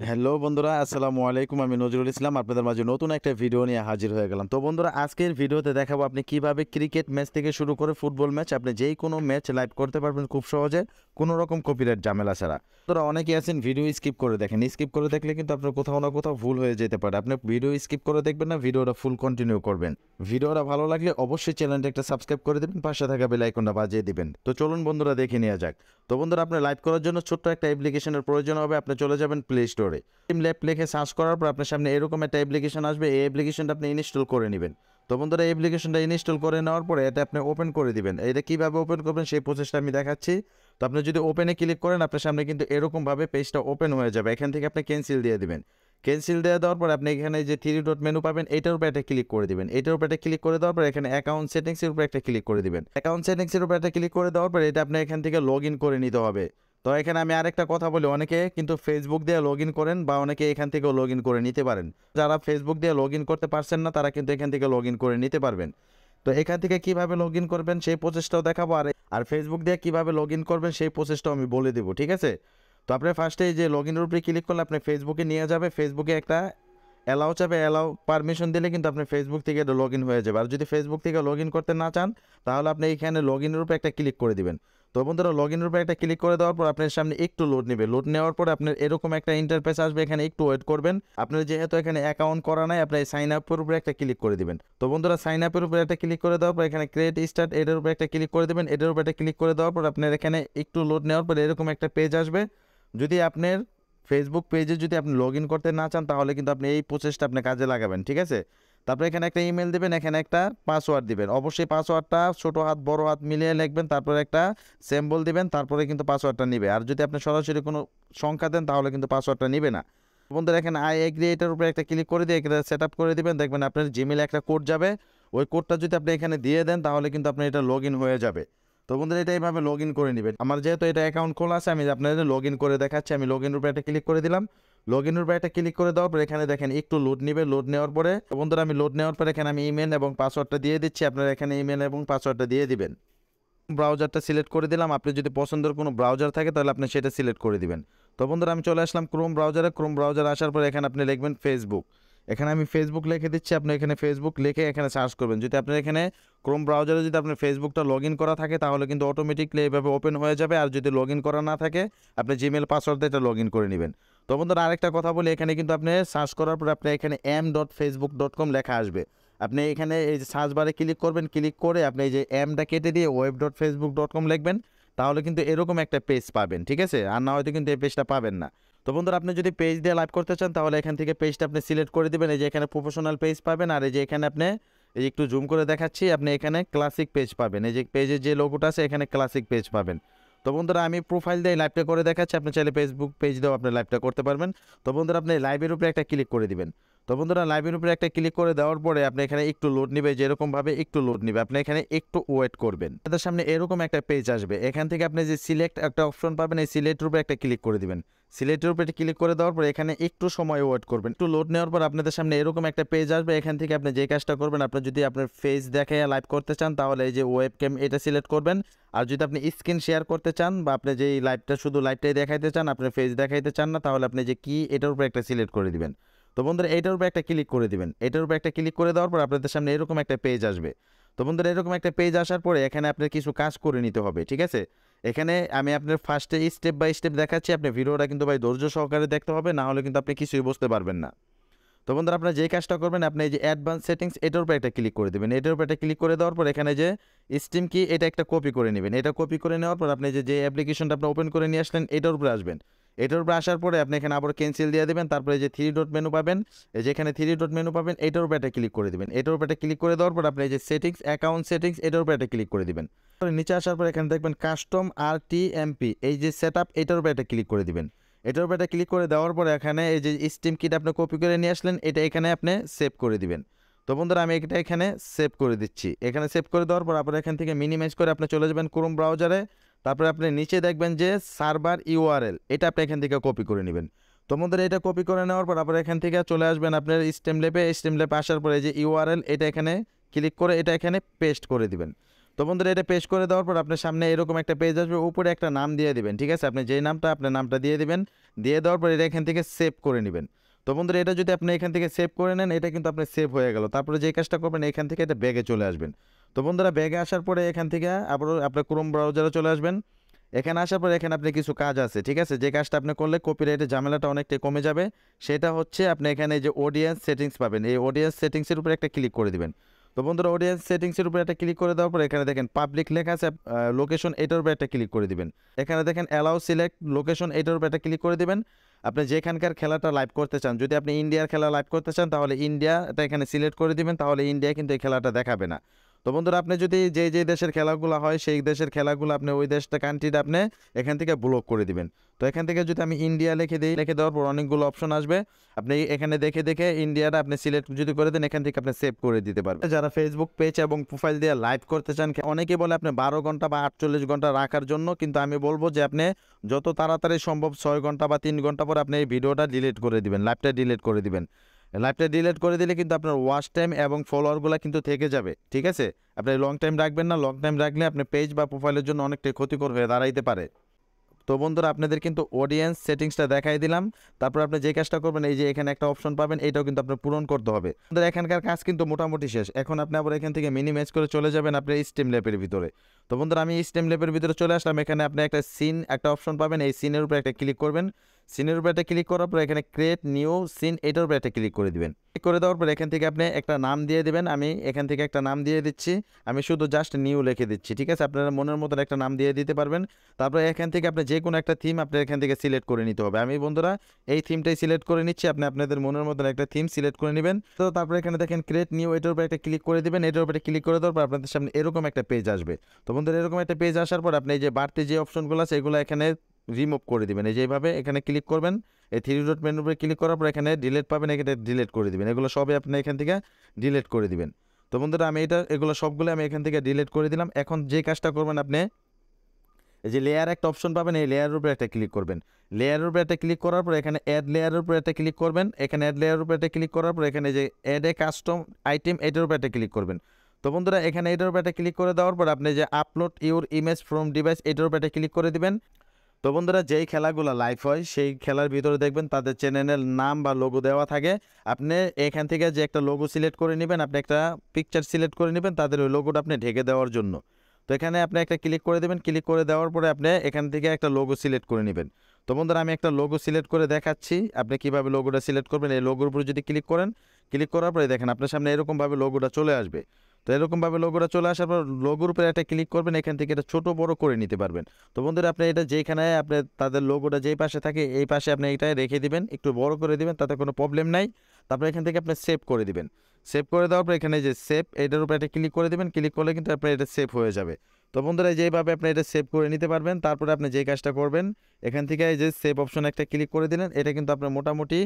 Hello বন্ধুরা, আসসালামু আলাইকুম। আমি নজরুল ইসলাম আপনাদের মাঝে নতুন একটা ভিডিও নিয়ে হাজির হয়ে গেলাম। তো বন্ধুরা, আজকের ভিডিওতে দেখাবো আপনি কিভাবে ক্রিকেট ম্যাচ থেকে শুরু করে ফুটবল ম্যাচ আপনি যেই কোনো ম্যাচ লাইভ করতে পারবেন খুব সহজে, কোনো রকম কপিরাইট ঝামেলা ছাড়া। তোরা অনেকেই আছেন ভিডিও স্কিপ করে দেখেন। স্কিপ করে দেখলে কিন্তু আপনার কোথাও না কোথাও ভুল হয়ে যেতে পারে। আপনি ভিডিও স্কিপ করে দেখবেন না, ভিডিওটা ফুল কন্টিনিউ করবেন। ভিডিওটা ভালো লাগলে অবশ্যই চ্যানেলটা একটা সাবস্ক্রাইব করে দেবেন, পাশে থাকা বেল আইকনটা বাজিয়ে দিবেন। তো চলুন বন্ধুরা, দেখে নেওয়া যাক। তো বন্ধুরা, আপনি লাইভ করার জন্য ছোট্ট একটা অ্যাপ্লিকেশনের প্রয়োজন হবে। আপনি চলে যাবেন প্লে স্টোরে। স্ট্রিমল্যাব লিখে সার্চ করার পর আপনার সামনে এরকম একটা অ্যাপ্লিকেশন আসবে। এই অ্যাপ্লিকেশনটা আপনি ইনস্টল করে নেবেন। তো বন্ধুরা, এই অ্যাপ্লিকেশনটা ইনস্টল করে নেওয়ার পরে এটা আপনি ওপেন করে দিবেন। এটা কীভাবে ওপেন করবেন সেই প্রসেসটা আমি দেখাচ্ছি। তো আপনি যদি ওপেনে ক্লিক করেন, আপনার সামনে কিন্তু এরকমভাবে পেজটা ওপেন হয়ে যাবে। এখান থেকে আপনি ক্যান্সেল দিয়ে দিবেন। ক্যান্সেল দিয়ে দেওয়ার পর আপনি এখানে যে থ্রি ডট মেনু পাবেন, এটার উপর একটা ক্লিক করে দিবেন। এটার উপর একটা ক্লিক করে দেওয়ার পর এখানে অ্যাকাউন্ট সেটিংসের উপর একটা ক্লিক করে দিবেন। অ্যাকাউন্ট সেটিংসের উপর একটা ক্লিক করে দেওয়ার পর এটা আপনি এখান থেকে লগ ইন করে নিতে হবে। তো এখানে আমি আরেকটা কথা বলি, অনেকে কিন্তু ফেসবুক দিয়ে লগ ইন করেন বা অনেকে এখান থেকেও লগ ইন করে নিতে পারেন। যারা ফেসবুক দিয়ে লগ ইন করতে পারছেন না, তারা কিন্তু এখান থেকে লগ ইন করে নিতে পারবেন। তো এখান থেকে কিভাবে লগ ইন করবেন সেই প্রসেসটাও দেখাবো, আর ফেসবুক দিয়ে কিভাবে লগ ইন করবেন সেই প্রসেসটাও আমি বলে দেবো, ঠিক আছে? তো আপনি ফার্স্টে যে লগ ইনের উপরে ক্লিক করলে আপনি ফেসবুকে নিয়ে যাবে। ফেসবুকে একটা অ্যালাউ চাবে, অ্যালাউ পারমিশন দিলে কিন্তু আপনি ফেসবুক থেকে লগ ইন হয়ে যাবে। আর যদি ফেসবুক থেকে লগ ইন করতে না চান, তাহলে আপনি এইখানে লগ ইনের উপরে একটা ক্লিক করে দিবেন। তো বন্ধুরা, লগ ইনের উপরে একটা ক্লিক করে দেওয়ার পর আপনার সামনে একটু লোড নেবে। লোড নেওয়ার পর আপনার এরকম একটা ইন্টারফেস আসবে, এখানে একটু ওয়েট করবেন। আপনার যেহেতু এখানে অ্যাকাউন্ট করা নাই, আপনি সাইন আপের উপরে একটা ক্লিক করে দিবেন। তো বন্ধুরা, সাইন আপের উপরে একটা ক্লিক করে দেওয়ার পর এখানে ক্রিয়েট স্টার্ট এটার উপরে একটা ক্লিক করে দেবেন। এটার উপরে একটা ক্লিক করে দেওয়ার পর আপনার এখানে একটু লোড নেওয়ার পর এরকম একটা পেজ আসবে। যদি আপনার ফেসবুক পেজে যদি আপনি লগ ইন করতে না চান, তাহলে কিন্তু আপনি এই প্রসেসটা আপনি কাজে লাগাবেন, ঠিক আছে? তারপরে এখানে একটা ইমেল দেবেন, এখানে একটা পাসওয়ার্ড দিবেন। অবশ্যই পাসওয়ার্ডটা ছোটো হাত বড় হাত মিলিয়ে লিখবেন, তারপরে একটা সিম্বল দিবেন, তারপরে কিন্তু পাসওয়ার্ডটা নিবে। আর যদি আপনি সরাসরি কোনো সংখ্যা দেন, তাহলে কিন্তু পাসওয়ার্ডটা নিবে না। বন্ধুরা, এখানে আই এগ্রি এটার উপরে একটা ক্লিক করে দিয়ে এটা সেট আপ করে দিবেন। দেখবেন আপনার জিমেলে একটা কোড যাবে। ওই কোডটা যদি আপনি এখানে দিয়ে দেন, তাহলে কিন্তু আপনার এটা লগ ইন হয়ে যাবে। তো বন্ধুরা, এটা এইভাবে লগ ইন করে নেবেন। আমার যেহেতু এটা অ্যাকাউন্ট খোলা আছে, আমি আপনাদের লগ ইন করে দেখাচ্ছি। আমি লগ ইনের উপরে একটা ক্লিক করে দিলাম। লগ ইনের উপরে একটা ক্লিক করে দেওয়ার পর এখানে দেখেন একটু লোড নেবে। লোড নেওয়ার পরে বন্ধুরা, আমি লোড নেওয়ার পরে এখানে আমি ইমেল এবং পাসওয়ার্ডটা দিয়ে দিচ্ছি। আপনারা এখানে ইমেল এবং পাসওয়ার্ডটা দিয়ে দিবেন। ব্রাউজারটা সিলেক্ট করে দিলাম। আপনি যদি পছন্দের কোনো ব্রাউজার থাকে, তাহলে আপনি সেটা সিলেক্ট করে দিবেন। তো বন্ধুরা, আমি চলে আসলাম ক্রোম ব্রাউজারে। ক্রোম ব্রাউজারে আসার পরে এখানে আপনি লিখবেন ফেসবুক। এখানে আমি ফেসবুক লিখে দিচ্ছি। আপনি এখানে ফেসবুক লিখে এখানে সার্চ করবেন। যদি আপনার এখানে ক্রোম ব্রাউজারে যদি আপনার ফেসবুকটা লগ ইন করা থাকে, তাহলে কিন্তু অটোমেটিকলি এইভাবে ওপেন হয়ে যাবে। আর যদি লগ ইন করা না থাকে, আপনি জিমেল পাসওয়ার্ড দিয়ে এটা লগ ইন করে নেবেন। তো বন্ধুরা, আরেকটা কথা বলি, এখানে কিন্তু আপনি সার্চ করার পরে আপনি এখানে m.facebook.com লেখা আসবে। আপনি এখানে এই যে সার্চ বারে ক্লিক করবেন। ক্লিক করে আপনি এই যে এমটা কেটে দিয়ে web.facebook.com লিখবেন। তাহলে কিন্তু এরকম একটা পেজ পাবেন, ঠিক আছে? আর না হয়তো কিন্তু এই পেজটা পাবেন না। তো বন্ধুরা, আপনি যদি পেজ দিয়ে লাইভ করতে চান, তাহলে এখান থেকে পেজটা আপনি সিলেক্ট করে দিবেন। এই যে এখানে প্রফেশনাল পেজ পাবেন, আর এই যে এখানে আপনি এই যে একটু জুম করে দেখাচ্ছি, আপনি এখানে ক্লাসিক পেজ পাবেন। এই যে পেজের যে লোগোটা আছে, এখানে ক্লাসিক পেজ পাবেন। তো বন্ধুরা, আমি প্রোফাইল দিয়ে লাইভটা করে দেখাচ্ছি। আপনি চাইলে ফেসবুক পেজ দিয়েও আপনি লাইভটা করতে পারবেন। তো বন্ধুরা, আপনি লাইভের উপরে একটা ক্লিক করে দিবেন। তো বন্ধুরা, লাইভের উপরে একটা ক্লিক করে দেওয়ার পরে আপনি এখানে একটু লোড নেবে, যেরকমভাবে একটু লোড নেবে। আপনি এখানে একটু ওয়েট করবেন। আপনাদের সামনে এরকম একটা পেজ আসবে। এখান থেকে আপনি যে সিলেক্ট একটা অপশন পাবেন, এই সিলেক্টের উপরে একটা ক্লিক করে দিবেন। সিলেক্টের উপরে ক্লিক করে দেওয়ার পর এখানে একটু সময় ওয়েট করবেন। একটু লোড নেওয়ার পর আপনাদের সামনে এরকম একটা পেজ আসবে। এখান থেকে আপনি যে কাজটা করবেন, আপনি যদি আপনার ফেস দেখে লাইভ করতে চান, তাহলে এই যে ওয়েব ক্যাম এটা সিলেক্ট করবেন। আর যদি আপনি স্ক্রিন শেয়ার করতে চান, বা আপনি যে লাইভটা শুধু লাইভটাই দেখাইতে চান, আপনার ফেস দেখাইতে চান না, তাহলে আপনি যে কি এটার উপরে একটা সিলেক্ট করে দিবেন। তো বন্ধুরা, এটার উপরে একটা ক্লিক করে দিবেন। এটার উপরে একটা ক্লিক করে দেওয়ার পর আপনাদের সামনে এরকম একটা পেজ আসবে। তো বন্ধুরা, এরকম একটা পেজ আসার পরে এখানে আপনার কিছু কাজ করে নিতে হবে, ঠিক আছে? এখানে আমি আপনার ফার্স্টে স্টেপ বাই স্টেপ দেখাচ্ছি। আপনি ভিডিওটা কিন্তু ভাই ধৈর্য সহকারে দেখতে হবে, না হলে কিন্তু আপনি কিছুই বুঝতে পারবেন না। তো বন্ধুরা, আপনার যে কাজটা করবেন, আপনি এই যে অ্যাডভান্স সেটিংস এটার উপর একটা ক্লিক করে দেবেন। এটার উপর একটা ক্লিক করে দেওয়ার পর এখানে যে স্টিম কি এটা একটা কপি করে নেবেন। এটা কপি করে নেওয়ার পর আপনি যে অ্যাপ্লিকেশনটা আপনি ওপেন করে নিয়ে আসলেন, এটার উপরে আসবেন। এটার উপরে আসার পরে আপনি এখানে আবার ক্যান্সেল দিয়ে দেবেন। তারপরে যে থ্রি ডট মেনু পাবেন, এই যে এখানে থ্রি ডট মেনু পাবেন, এটার উপর একটা ক্লিক করে দেবেন। এটার উপর একটা ক্লিক করে দেওয়ার পর আপনি এই যে সেটিংস অ্যাকাউন্ট সেটিংস এটার উপর একটা ক্লিক করে দিবেন। নিচে আসার পর এখানে দেখবেন কাস্টম RTMP এই যে সেট আপ, এটার উপর একটা ক্লিক করে দিবেন। এটার উপর একটা ক্লিক করে দেওয়ার পরে এখানে এই যে স্টিম কিট আপনি কপি করে নিয়ে আসলেন, এটা এখানে আপনি সেভ করে দিবেন। তো বন্ধুরা, আমি এটা এখানে সেভ করে দিচ্ছি। এখানে সেভ করে দেওয়ার পর আপনার এখান থেকে মিনিমাইজ করে আপনি চলে যাবেন ক্রোম ব্রাউজারে। তারপরে আপনি নিচে দেখবেন যে সার্ভার URL, এটা আপনি এখান থেকে কপি করে নেবেন। তো বন্ধুরা, এটা কপি করে নেওয়ার পর আপনার এখান থেকে চলে আসবেন আপনার স্ট্রিমল্যাবে। স্ট্রিমল্যাবে আসার পরে যে URL, এটা এখানে ক্লিক করে এটা এখানে পেস্ট করে দিবেন। তো বন্ধুরা এটা পেস্ট করে দেওয়ার পর আপনার সামনে এরকম একটা পেজ আসবে, উপরে একটা নাম দিয়ে দিবেন, ঠিক আছে? আপনি যেই নামটা আপনার নামটা দিয়ে দিবেন, দিয়ে দেওয়ার পর এটা এখান থেকে সেভ করে নেবেন। তো বন্ধুরা এটা যদি আপনি এখান থেকে সেভ করে নেন, এটা কিন্তু আপনার সেভ হয়ে গেল। তারপরে যে কাজটা করবেন, এখান থেকে এটা ব্যাগে চলে আসবেন। তো বন্ধুরা ব্যাগে আসার পরে এখান থেকে আবারও আপনার ক্রোম ব্রাউজারে চলে আসবেন। এখানে আসার পর এখানে আপনি কিছু কাজ আছে, ঠিক আছে? যে কাজটা আপনি করলে কপিরাইটের ঝামেলাটা অনেকটাই কমে যাবে। সেটা হচ্ছে আপনি এখানে যে অডিয়েন্স সেটিংস পাবেন, এই অডিয়েন্স সেটিংসের উপরে একটা ক্লিক করে দিবেন। তো বন্ধুরা অডিয়েন্স সেটিংসের উপরে একটা ক্লিক করে দেওয়ার পর এখানে দেখেন পাবলিক লেখা আছে, লোকেশন এটার উপরে একটা ক্লিক করে দিবেন। এখানে দেখেন অ্যালাউ সিলেক্ট লোকেশন এটার উপরে একটা ক্লিক করে দিবেন। আপনি যেখানকার খেলাটা লাইভ করতে চান, যদি আপনি ইন্ডিয়ার খেলা লাইভ করতে চান তাহলে ইন্ডিয়াটা এখানে সিলেক্ট করে দিবেন, তাহলে ইন্ডিয়া কিন্তু এই খেলাটা দেখাবে না। তো বন্ধুরা আপনি যদি যে দেশের খেলাগুলো হয় সেই দেশের খেলাগুলো আপনি ওই দেশটা কান্ট্রিটা আপনি এখান থেকে ব্লক করে দিবেন। তো এখান থেকে যদি আমি ইন্ডিয়া লিখে দিই, লিখে দেওয়ার পর অনেকগুলো অপশন আসবে, আপনি এখানে দেখে দেখে ইন্ডিয়াটা আপনি সিলেক্ট যদি করে দেন, এখান থেকে আপনি সেভ করে দিতে পারবেন। যারা ফেসবুক পেজ এবং প্রোফাইল দিয়ে লাইভ করতে চান, অনেকে বলে আপনি 12 ঘন্টা বা 48 ঘন্টা রাখার জন্য, কিন্তু আমি বলবো যে আপনি যত তাড়াতাড়ি সম্ভব 6 ঘন্টা বা 3 ঘন্টা পর আপনি এই ভিডিওটা ডিলিট করে দিবেন, লাইভটা ডিলিট করে দিবেন। লাইভটা ডিলিট করে দিলে কিন্তু আপনার ওয়াচ টাইম এবং ফলোয়ারগুলো কিন্তু থেকে যাবে, ঠিক আছে? আপনি লং টাইম রাখবেন না, লং টাইম রাখলে আপনার পেজ বা প্রোফাইলের জন্য অনেকটাই ক্ষতিকর হয়ে দাঁড়াইতে পারে। তো বন্ধুরা আপনাদের কিন্তু অডিয়েন্স সেটিংসটা দেখাই দিলাম। তারপর আপনি যে কাজটা করবেন, এই যে এখানে একটা অপশন পাবেন, এটাও কিন্তু আপনার পূরণ করতে হবে। আমাদের এখানকার কাজ কিন্তু মোটামুটি শেষ। এখন আপনি আবার এখান থেকে মিনি ম্যাচ করে চলে যাবেন আপনার স্টিম ল্যাবের ভিতরে। তো বন্ধুরা আমি স্টিম ল্যাবের ভিতরে চলে আসলাম। এখানে আপনি একটা সিন একটা অপশন পাবেন, এই সিনের উপরে একটা ক্লিক করবেন। সিনের উপরে একটা ক্লিক করার পর এখানে ক্রিয়েট নিউ সিন এটার উপরে একটা ক্লিক করে দিবেন। ক্লিক করে দেওয়ার পর এখান থেকে আপনি একটা নাম দিয়ে দিবেন। আমি এখান থেকে একটা নাম দিয়ে দিচ্ছি, আমি শুধু জাস্ট নিউ লিখে দিচ্ছি, ঠিক আছে? আপনারা মনের মতন একটা নাম দিয়ে দিতে পারবেন। তারপরে এখান থেকে আপনি যে কোনো একটা থিম আপনার এখান থেকে সিলেক্ট করে নিতে হবে। আমি বন্ধুরা এই থিমটাই সিলেক্ট করে নিচ্ছি, আপনি আপনাদের মনের মতন একটা থিম সিলেক্ট করে নেবেন। তো তারপরে এখানে দেখেন ক্রিয়েট নিউ এটার উপরে একটা ক্লিক করে দিবেন। এটার উপরে ক্লিক করে দেওয়ার পর আপনাদের সামনে এরকম একটা পেজ আসবে। তো বন্ধুরা এরকম একটা পেজ আসার পর আপনি এই যে বাড়তি যে অপশনগুলো আছে এগুলো এখানে রিমুভ করে দিবেন। এই যেভাবে এখানে ক্লিক করবেন, এই থ্রি ডট মেনুর উপরে ক্লিক করার পর এখানে ডিলিট পাবেন, এখানে ডিলিট করে দিবেন। এগুলো সবই আপনি এখান থেকে ডিলিট করে দিবেন। তো বন্ধুরা আমি এগুলো সবগুলো আমি এখান থেকে ডিলিট করে দিলাম। এখন যে কাজটা করবেন, আপনি এই যে লেয়ার একটা অপশন পাবেন, এই লেয়ারের উপরে একটা ক্লিক করবেন। লেয়ারের উপরে একটা ক্লিক করার পর এখানে অ্যাড লেয়ারের উপরে একটা ক্লিক করবেন। এখানে অ্যাড লেয়ারের উপরে একটা ক্লিক করার পর এখানে যে অ্যাড এ কাস্টম আইটেম এটার উপরে একটা ক্লিক করবেন। তো বন্ধুরা এখানে এটার উপরে একটা ক্লিক করে দেওয়ার পর আপনি যে upload your image from device এটার উপরে একটা ক্লিক করে দিবেন। তো বন্ধুরা যেই খেলাগুলো লাইভ হয় সেই খেলার ভিতরে দেখবেন তাদের চ্যানেলের নাম বা লোগো দেওয়া থাকে। আপনি এখান থেকে যে একটা লোগো সিলেক্ট করে নেবেন, আপনি একটা পিকচার সিলেক্ট করে নেবেন তাদের ওই লোগোটা আপনি ঢেকে দেওয়ার জন্য। তো এখানে আপনি একটা ক্লিক করে দেবেন। ক্লিক করে দেওয়ার পরে আপনি এখান থেকে একটা লোগো সিলেক্ট করে নেবেন। তো বন্ধুরা আমি একটা লোগো সিলেক্ট করে দেখাচ্ছি আপনি কীভাবে লোগোটা সিলেক্ট করবেন। এই লোগোর উপরে যদি ক্লিক করেন, ক্লিক করার পরে দেখেন আপনার সামনে এরকমভাবে লোগোটা চলে আসবে। তো এরকমভাবে লোগোটা চলে আসার পর লোগোর উপরে একটা ক্লিক করবেন, এখান থেকে এটা ছোটো বড় করে নিতে পারবেন। তো বন্ধুরা আপনি এটা যেখানে আপনি তাদের লোগোটা যেই পাশে থাকে এই পাশে আপনি এটা রেখে দিবেন, একটু বড় করে দিবেন, তাতে কোনো প্রবলেম নাই। তারপরে এখান থেকে আপনি সেভ করে দিবেন। সেভ করে দেওয়ার পর এখানে যে সেভ এটার উপরে একটা ক্লিক করে দিবেন। ক্লিক করলে কিন্তু আপনার এটা সেভ হয়ে যাবে। তো বন্ধুরা যেইভাবে আপনি এটা সেভ করে নিতে পারবেন। তারপরে আপনি যে কাজটা করবেন, এখান থেকে এই যে সেভ অপশন একটা ক্লিক করে দিলেন। এটা কিন্তু আপনার মোটামুটি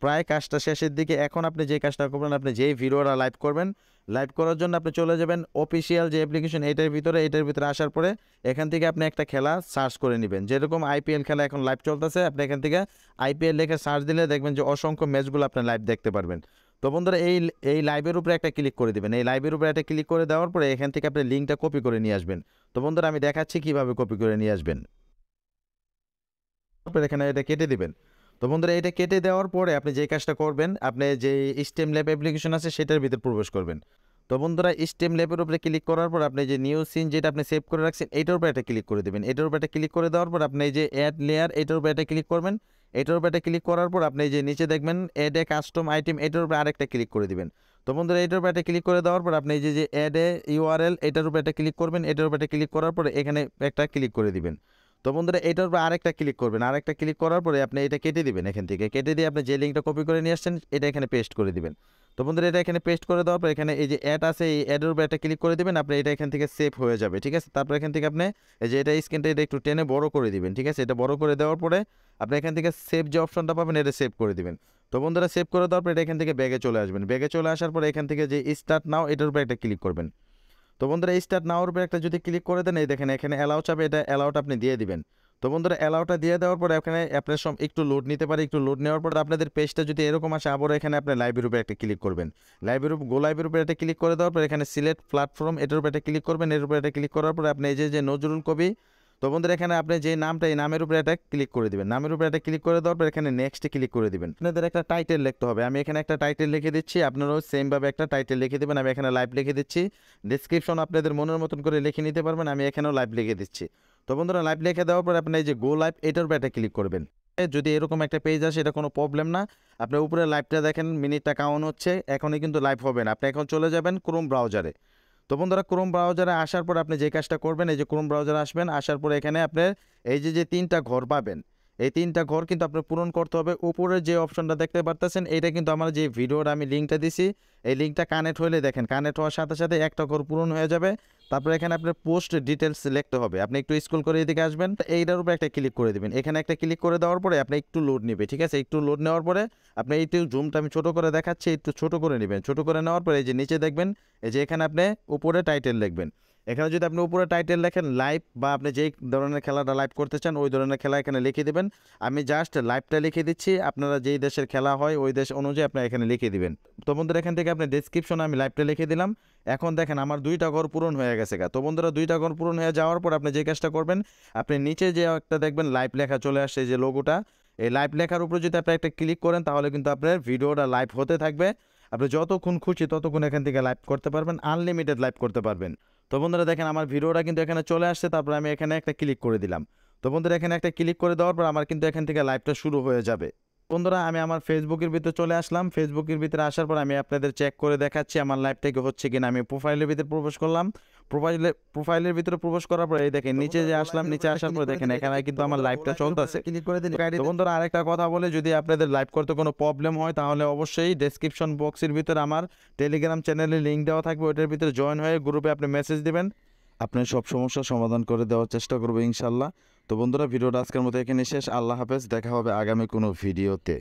প্রায় কাজটা শেষের দিকে। এখন আপনি যে কাজটা করবেন, আপনি যেই ভিডিওটা লাইভ করবেন, লাইভ করার জন্য আপনি চলে যাবেন অফিসিয়াল যে অ্যাপ্লিকেশন এটার ভিতরে আসার পরে এখান থেকে আপনি একটা খেলা সার্চ করে নেবেন। যেরকম আইপিএল খেলা এখন লাইভ চলতেছে, আপনি এখান থেকে আইপিএল লেখে সার্চ দিলে দেখবেন যে অসংখ্য ম্যাচগুলো আপনি লাইভ দেখতে পারবেন। তো বন্ধুরা এই লাইভের উপরে একটা ক্লিক করে দিবেন। এই লাইভের উপরে একটা ক্লিক করে দেওয়ার পরে এখান থেকে আপনি লিঙ্কটা কপি করে নিয়ে আসবেন। তো বন্ধুরা আমি দেখাচ্ছি কিভাবে কপি করে নিয়ে আসবেন। তারপর এখানে এটা কেটে দিবেন। তো বন্ধুরা এটা কেটে দেওয়ার পরে আপনি যে কাজটা করবেন, আপনি যে স্ট্রিমল্যাব অ্যাপ্লিকেশন আছে সেটার ভিতরে প্রবেশ করবেন। তো বন্ধুরা স্ট্রিমল্যাবের উপরে ক্লিক করার পর আপনি যে নিউ সিন যেটা আপনি সেভ করে রাখছেন এটার উপরে একটা ক্লিক করে দেবেন। এটার উপরে একটা ক্লিক করে দেওয়ার পর আপনি যে অ্যাড লেয়ার এটার উপরে একটা ক্লিক করবেন। এটার উপরে একটা ক্লিক করার পর আপনি যে নিচে দেখবেন অ্যাড এ কাস্টম আইটেম এটার উপরে আরেকটা ক্লিক করে দিবেন। তো বন্ধুরা এটার উপরে একটা ক্লিক করে দেওয়ার পর আপনি যে অ্যাড এ ইউআরএল এটার উপরে একটা ক্লিক করবেন। এটার উপরে একটা ক্লিক করার পরে এখানে একটা ক্লিক করে দিবেন। তো বন্ধুরা এটার উপর আরেকটা ক্লিক করবেন। আরেকটা ক্লিক করার পরে আপনি এটা কেটে দিবেন। এখান থেকে কেটে দিয়ে আপনি যে লিঙ্কটা কপি করে নিয়ে আসছেন এটা এখানে পেস্ট করে দিবেন। তো বন্ধুরা এটা এখানে পেস্ট করে দেওয়ার পর এখানে এই যে অ্যাড আছে এই অ্যাডের উপর একটা ক্লিক করে দিবেন। আপনি এটা এখান থেকে সেভ হয়ে যাবে, ঠিক আছে? তারপর এখান থেকে আপনি এই যে এটা স্ক্রিনটা এটা একটু টেনে বড় করে দিবেন, ঠিক আছে? এটা বড় করে দেওয়ার পরে আপনি এখান থেকে সেভ যে অপশনটা পাবেন এটা সেভ করে দিবেন। তো বন্ধুরা সেভ করে দেওয়ার পর এটা এখান থেকে ব্যাগে চলে আসবেন। ব্যাগে চলে আসার পরে এখান থেকে যে স্টার্ট নাও এটার উপর একটা ক্লিক করবেন। তো বন্ধুরা স্টার্ট নাওর উপরে একটা যদি ক্লিক করে দেন, এই দেখেন এখানে অ্যালাউ চাবে, এটা অ্যালাউটা আপনি দিয়ে দিবেন। তো বন্ধুরা অ্যালাউটা দিয়ে দেওয়ার পরে এখানে আপনার একটু লোড নিতে পারে, একটু লোড নেওয়ার পর আপনাদের পেজটা যদি এরকম আসে আবারও এখানে আপনি লাইভের উপরে একটা ক্লিক করবেন। লাইভের উপরে একটা ক্লিক করে দেওয়ার পর এখানে সিলেক্ট প্ল্যাটফর্ম এটার উপরে একটা ক্লিক করবেন। এর উপরে একটা ক্লিক করার পরে আপনি এই যে নজরুল কবি, তো বন্ধুরা এখানে আপনি যে নামটা এই নামের উপরে একটা ক্লিক করে দিবেন। নামের উপরে একটা ক্লিক করে দেওয়ার পর এখানে নেক্সটে ক্লিক করে দিবেন। আপনাদের একটা টাইটেল লিখতে হবে, আমি এখানে একটা টাইটেল লিখে দিচ্ছি, আপনারাও সেমভাবে একটা টাইটেল লিখে দেবেন। আমি এখানে লাইভ লিখে দিচ্ছি, ডেসক্রিপশন আপনাদের মনের মতন করে লিখে নিতে পারবেন, আমি এখানেও লাইভ লিখে দিচ্ছি। তো বন্ধুরা লাইভ লিখে দেওয়ার পর আপনি এই যে গো লাইভ এটার উপরে একটা ক্লিক করবেন। যদি এরকম একটা পেজ আসে এটা কোনো প্রবলেম না, আপনার উপরে লাইভটা দেখেন মিনিটটা কাউন্ট হচ্ছে, এখনই কিন্তু লাইভ হবে না। আপনি এখন চলে যাবেন ক্রোম ব্রাউজারে। তো বন্ধুরা ক্রোম ব্রাউজারে আসার পর আপনি যে কাজটা করবেন, এই যে ক্রোম ব্রাউজারে আসবেন, আসার পরে এখানে আপনার এই যে 3টা ঘর পাবেন, এই 3টা ঘর কিন্তু আপনার পূরণ করতে হবে। উপরে যে অপশনটা দেখতে পারতেছেন এটা কিন্তু আমার যে ভিডিওর আমি লিঙ্কটা দিছি, এই লিঙ্কটা কানেক্ট হলে দেখেন কানেক্ট হওয়ার সাথে সাথে একটা ঘর পূরণ হয়ে যাবে। তারপরে এখানে আপনার পোস্ট ডিটেলস লিখতে হবে, আপনি একটু স্ক্রল করে এদিকে আসবেন, এইটার উপরে একটা ক্লিক করে দিবেন। এখানে একটা ক্লিক করে দেওয়ার পরে আপনি একটু লোড নেবে, ঠিক আছে? একটু লোড নেওয়ার পরে আপনি এইটু জুমটা আমি ছোট করে দেখাচ্ছি, একটু ছোট করে নেবেন। ছোট করে নেওয়ার পরে এই যে নিচে দেখবেন এই যে এখানে আপনি উপরে টাইটেল লিখবেন। এখানে যদি আপনি উপরে টাইটেল লেখেন লাইভ বা আপনি যেই ধরনের খেলাটা লাইভ করতে চান ওই ধরনের খেলা এখানে লিখে দেবেন। আমি জাস্ট লাইভটা লিখে দিচ্ছি, আপনারা যেই দেশের খেলা হয় ওই দেশ অনুযায়ী আপনি এখানে লিখে দিবেন। তো বন্ধুরা এখান থেকে আপনি ডেসক্রিপশনে আমি লাইভটা লিখে দিলাম। এখন দেখেন আমার 2টা ঘর পূরণ হয়ে গেছে। তো বন্ধুরা 2টা ঘর পূরণ হয়ে যাওয়ার পর আপনি যে কাজটা করবেন, আপনি নিচে যে একটা দেখবেন লাইভ লেখা চলে আসছে, যে লোগোটা, এই লাইভ লেখার উপরে যদি আপনি একটা ক্লিক করেন তাহলে কিন্তু আপনার ভিডিওটা লাইভ হতে থাকবে। আপনি যতক্ষণ খুশি ততক্ষণ এখান থেকে লাইভ করতে পারবেন, আনলিমিটেড লাইভ করতে পারবেন। তো বন্ধুরা দেখেন আমার ভিডিওটা কিন্তু এখানে চলে আসছে, তারপর আমি এখানে একটা ক্লিক করে দিলাম। তো বন্ধুরা এখানে একটা ক্লিক করে দেওয়ার পর আমার কিন্তু এখান থেকে লাইভটা শুরু হয়ে যাবে। বন্ধুরা আমি আমার ফেসবুকের ভিতরে চলে আসলাম। ফেসবুকের ভিতরে আসার পর আমি আপনাদের চেক করে দেখাচ্ছি আমার লাইভটা কি হচ্ছে কিনা। আমি প্রোফাইলের ভিতরে প্রবেশ করলাম। প্রোফাইলের ভিতরে প্রবেশ করার পর এই দেখেন নিচে যে আসলাম, নিচে আসার পর দেখেন এখানে কিন্তু আমার লাইভটা চলতেছে। তো বন্ধুরা আরেকটা কথা বলে, যদি আপনাদের লাইভ করতে কোনো প্রবলেম হয় তাহলে অবশ্যই ডেসক্রিপশন বক্সের ভিতরে আমার টেলিগ্রাম চ্যানেলের লিঙ্ক দেওয়া থাকবে, ওইটার ভিতরে জয়েন হয়ে গ্রুপে আপনি মেসেজ দিবেন, আপনার সব সমস্যার সমাধান করে দেওয়ার চেষ্টা করবো ইনশাল্লাহ। তো বন্ধুরা ভিডিওটা আজকের মতো এখানে শেষ। আল্লাহ হাফেজ, দেখা হবে আগামী কোনো ভিডিওতে।